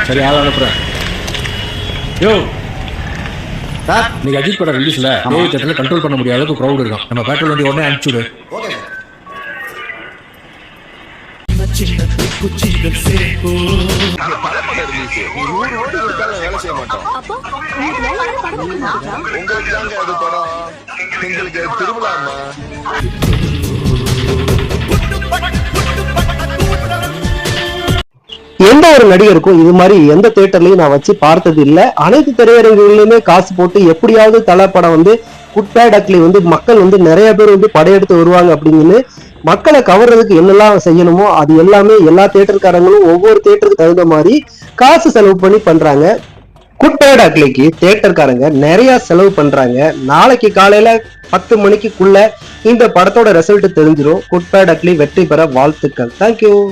சரி, ஆள் அனுப்புறேன். யோ சார், நீங்க அஜித் படம் ரிலீஸ்ல தேவி தேட்டர்ல கண்ட்ரோல் பண்ண முடியாத அளவுக்கு க்ரௌட் இருக்கும். நம்ம பெட்ரோல் வண்டி உடனே அனுப்பிச்சுடு. எந்த ஒரு நடிகருக்கும் இது மாதிரி எந்த தியேட்டர்லயும் நான் வச்சு பார்த்தது இல்ல. அனைத்து திரையரங்குகளிலுமே காசு போட்டு எப்படியாவது தலை படம் வந்து குட் பேட் அக்லி வந்து மக்கள் வந்து நிறைய பேர் வந்து படையெடுத்து வருவாங்க அப்படின்னு மக்களை கவர்றதுக்கு என்னெல்லாம் செய்யணுமோ அது எல்லாமே எல்லா தியேட்டர்காரங்களும் ஒவ்வொரு தியேட்டருக்கு தகுந்த மாதிரி காசு செலவு பண்ணி பண்றாங்க. குட் பேட் அக்லிக்கு தியேட்டர்காரங்க நிறைய செலவு பண்றாங்க. நாளைக்கு காலையில 10 மணிக்குள்ள இந்த படத்தோட ரிசல்ட் தெரிஞ்சிடும். குட் பேட் அக்லி வெற்றி பெற வாழ்த்துக்கள். தேங்க்யூ.